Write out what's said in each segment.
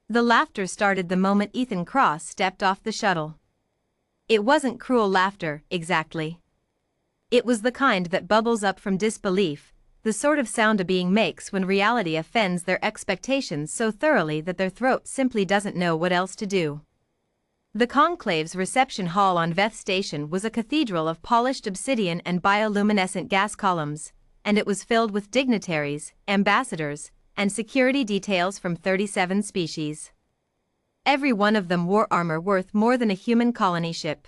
The laughter started the moment Ethan Cross stepped off the shuttle. It wasn't cruel laughter, exactly. It was the kind that bubbles up from disbelief, the sort of sound a being makes when reality offends their expectations so thoroughly that their throat simply doesn't know what else to do. The Conclave's reception hall on Veth Station was a cathedral of polished obsidian and bioluminescent gas columns, and it was filled with dignitaries, ambassadors, and security details from 37 species. Every one of them wore armor worth more than a human colony ship.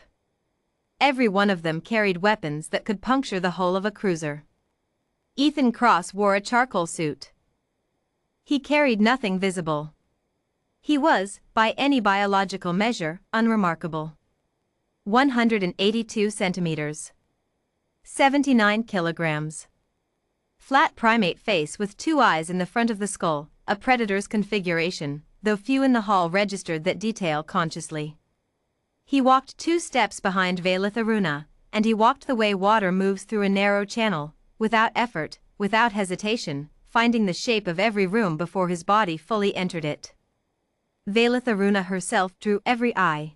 Every one of them carried weapons that could puncture the hull of a cruiser. Ethan Cross wore a charcoal suit. He carried nothing visible. He was, by any biological measure, unremarkable. 182 centimeters. 79 kilograms. Flat primate face with two eyes in the front of the skull, a predator's configuration, though few in the hall registered that detail consciously. He walked 2 steps behind Valith Aruna, and he walked the way water moves through a narrow channel, without effort, without hesitation, finding the shape of every room before his body fully entered it. Valith Aruna herself drew every eye.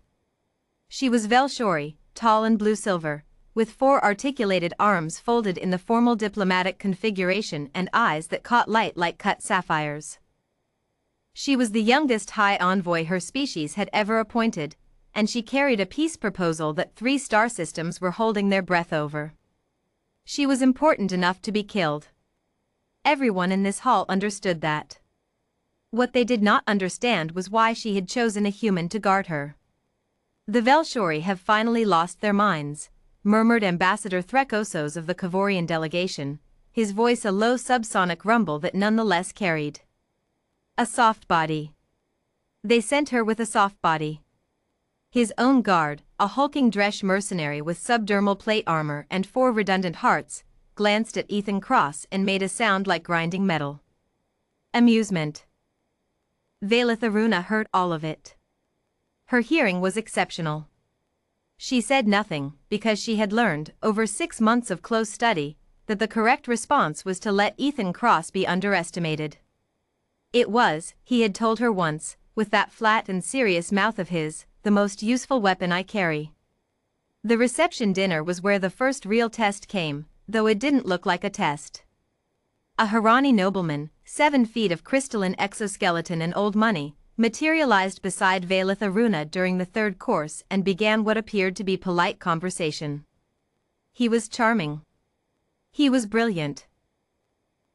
She was Velshori, tall and blue-silver, with 4 articulated arms folded in the formal diplomatic configuration and eyes that caught light like cut sapphires. She was the youngest high envoy her species had ever appointed, and she carried a peace proposal that 3 star systems were holding their breath over. She was important enough to be killed. Everyone in this hall understood that. What they did not understand was why she had chosen a human to guard her. The Velshori have finally lost their minds, murmured Ambassador Threkosos of the Kavorian delegation, his voice a low subsonic rumble that nonetheless carried. A soft body. They sent her with a soft body. His own guard, a hulking Dresh mercenary with subdermal plate armor and 4 redundant hearts, glanced at Ethan Cross and made a sound like grinding metal. Amusement. Valith Aruna heard all of it. Her hearing was exceptional. She said nothing, because she had learned, over 6 months of close study, that the correct response was to let Ethan Cross be underestimated. It was, he had told her once, with that flat and serious mouth of his, the most useful weapon I carry. The reception dinner was where the first real test came, though it didn't look like a test. A Harani nobleman, 7 feet of crystalline exoskeleton and old money, materialized beside Valith Aruna during the 3rd course and began what appeared to be polite conversation. He was charming. He was brilliant.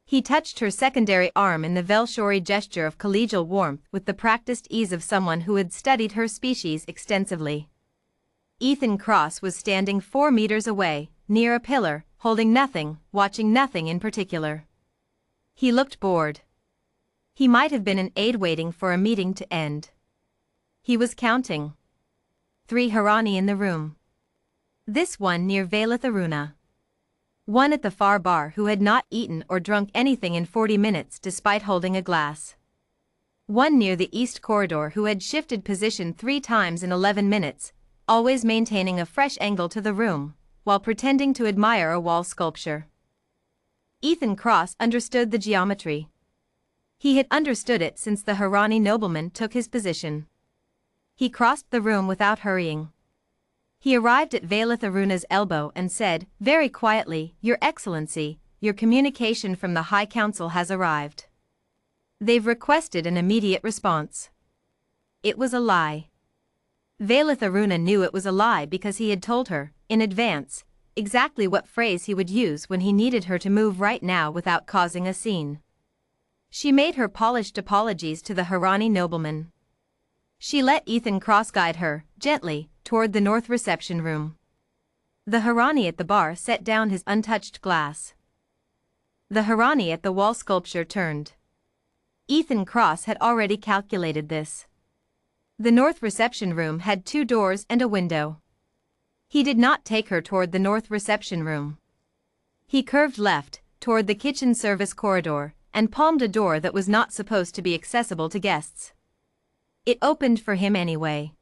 He touched her secondary arm in the Velshori gesture of collegial warmth with the practiced ease of someone who had studied her species extensively. Ethan Cross was standing 4 meters away, near a pillar, holding nothing, watching nothing in particular. He looked bored. He might have been an aide waiting for a meeting to end. He was counting. 3 Harani in the room. This one near Valith Aruna. One at the far bar who had not eaten or drunk anything in 40 minutes despite holding a glass. One near the east corridor who had shifted position 3 times in 11 minutes, always maintaining a fresh angle to the room, while pretending to admire a wall sculpture. Ethan Cross understood the geometry. He had understood it since the Harani nobleman took his position. He crossed the room without hurrying. He arrived at Valith Aruna's elbow and said, very quietly, Your Excellency, your communication from the High Council has arrived. They've requested an immediate response. It was a lie. Valith Aruna knew it was a lie because he had told her, in advance, exactly what phrase he would use when he needed her to move right now without causing a scene. She made her polished apologies to the Harani nobleman. She let Ethan Cross guide her, gently, toward the north reception room. The Harani at the bar set down his untouched glass. The Harani at the wall sculpture turned. Ethan Cross had already calculated this. The north reception room had 2 doors and a window. He did not take her toward the north reception room. He curved left, toward the kitchen service corridor, and palmed a door that was not supposed to be accessible to guests. It opened for him anyway.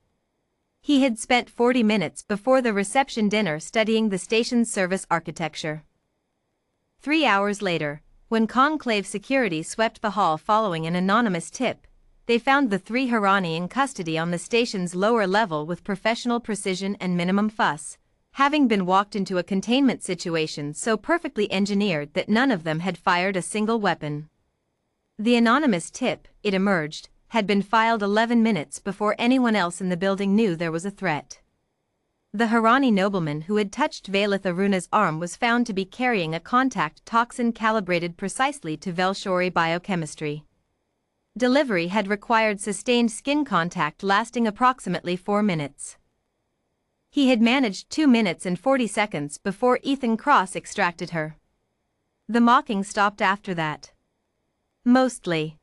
He had spent 40 minutes before the reception dinner studying the station's service architecture. 3 hours later, when Conclave security swept the hall following an anonymous tip, they found the three Harani in custody on the station's lower level with professional precision and minimum fuss, having been walked into a containment situation so perfectly engineered that none of them had fired a single weapon. The anonymous tip, it emerged, had been filed 11 minutes before anyone else in the building knew there was a threat. The Harani nobleman who had touched Valith Aruna's arm was found to be carrying a contact toxin calibrated precisely to Velshori biochemistry. Delivery had required sustained skin contact lasting approximately 4 minutes. He had managed 2 minutes and 40 seconds before Ethan Cross extracted her. The mocking stopped after that. Mostly.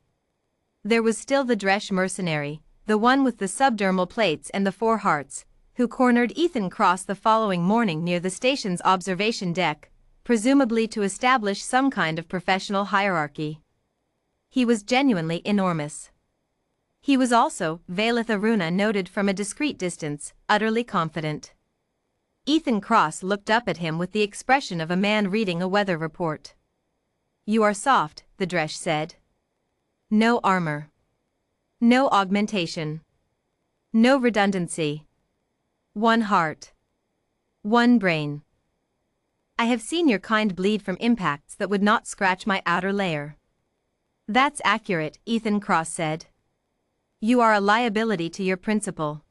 There was still the Dresh mercenary, the one with the subdermal plates and the 4 hearts, who cornered Ethan Cross the following morning near the station's observation deck, presumably to establish some kind of professional hierarchy. He was genuinely enormous. He was also, Valith Aruna noted from a discreet distance, utterly confident. Ethan Cross looked up at him with the expression of a man reading a weather report. "You are soft," the Dresh said. "No armor. No augmentation. No redundancy. 1 heart. 1 brain. I have seen your kind bleed from impacts that would not scratch my outer layer." "That's accurate," Ethan Cross said. "You are a liability to your principal."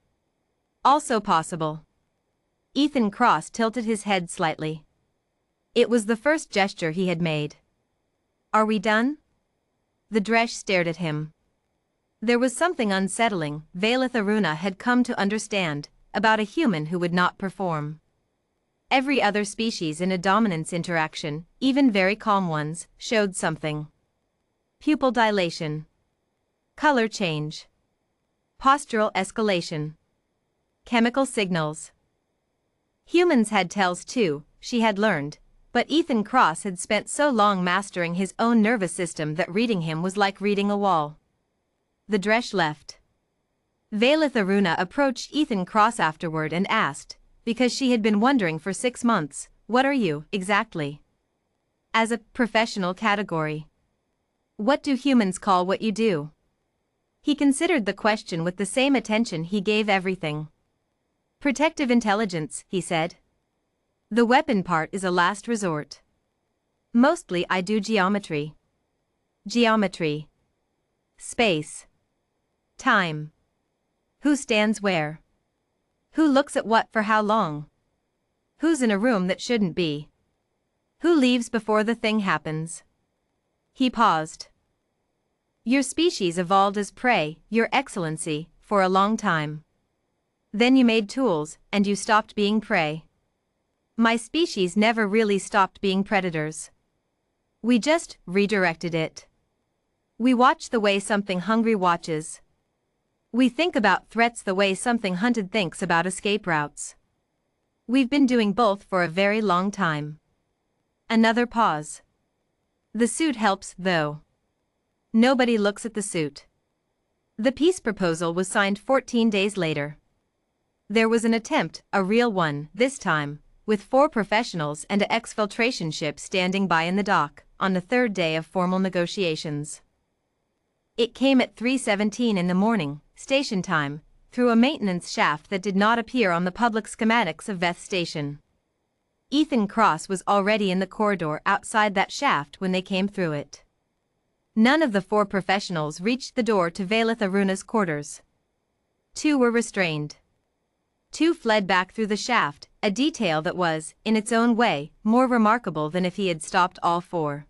"Also possible." Ethan Cross tilted his head slightly. It was the first gesture he had made. "Are we done?" The Dresh stared at him. There was something unsettling, Valith Aruna had come to understand, about a human who would not perform. Every other species in a dominance interaction, even very calm ones, showed something. Pupil dilation. Color change. Postural escalation. Chemical signals. Humans had tells too, she had learned, but Ethan Cross had spent so long mastering his own nervous system that reading him was like reading a wall. The Dresh left. Valith Aruna approached Ethan Cross afterward and asked, because she had been wondering for 6 months, "What are you, exactly? As a professional category. What do humans call what you do?" He considered the question with the same attention he gave everything. "Protective intelligence," he said. "The weapon part is a last resort. Mostly I do geometry. Geometry. Space. Time. Who stands where? Who looks at what for how long? Who's in a room that shouldn't be? Who leaves before the thing happens?" He paused. "Your species evolved as prey, Your Excellency, for a long time. Then you made tools, and you stopped being prey. My species never really stopped being predators. We just redirected it. We watch the way something hungry watches. We think about threats the way something hunted thinks about escape routes. We've been doing both for a very long time." Another pause. "The suit helps, though." Nobody looks at the suit. The peace proposal was signed 14 days later. There was an attempt, a real one, this time, with 4 professionals and an exfiltration ship standing by in the dock, on the 3rd day of formal negotiations. It came at 3:17 in the morning, station time, through a maintenance shaft that did not appear on the public schematics of Veth Station. Ethan Cross was already in the corridor outside that shaft when they came through it. None of the 4 professionals reached the door to Valith Aruna's quarters. 2 were restrained. 2 fled back through the shaft, a detail that was, in its own way, more remarkable than if he had stopped all 4.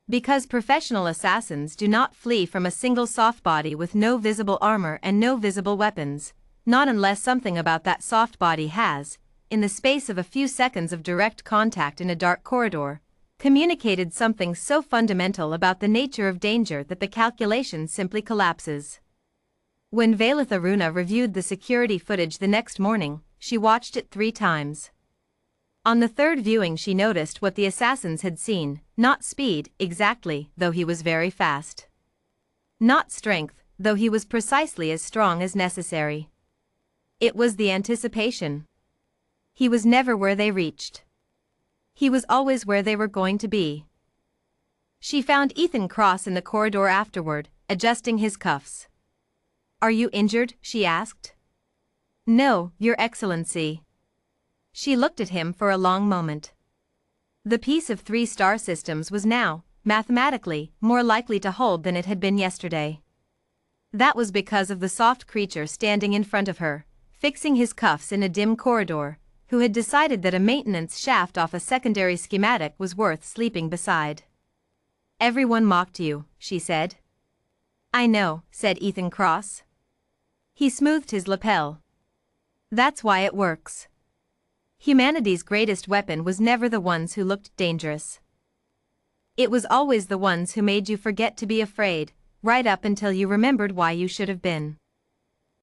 Because professional assassins do not flee from a single soft body with no visible armor and no visible weapons, not unless something about that soft body has, in the space of a few seconds of direct contact in a dark corridor, communicated something so fundamental about the nature of danger that the calculation simply collapses. When Valith Aruna reviewed the security footage the next morning, she watched it 3 times. On the 3rd viewing she noticed what the assassins had seen, not speed, exactly, though he was very fast. Not strength, though he was precisely as strong as necessary. It was the anticipation. He was never where they reached. He was always where they were going to be. She found Ethan Cross in the corridor afterward, adjusting his cuffs. "Are you injured?" she asked. "No, Your Excellency." She looked at him for a long moment. The piece of 3-star systems was now, mathematically, more likely to hold than it had been yesterday. That was because of the soft creature standing in front of her, fixing his cuffs in a dim corridor, who had decided that a maintenance shaft off a secondary schematic was worth sleeping beside. "Everyone mocked you," she said. "I know," said Ethan Cross. He smoothed his lapel. "That's why it works. Humanity's greatest weapon was never the ones who looked dangerous. It was always the ones who made you forget to be afraid, right up until you remembered why you should have been."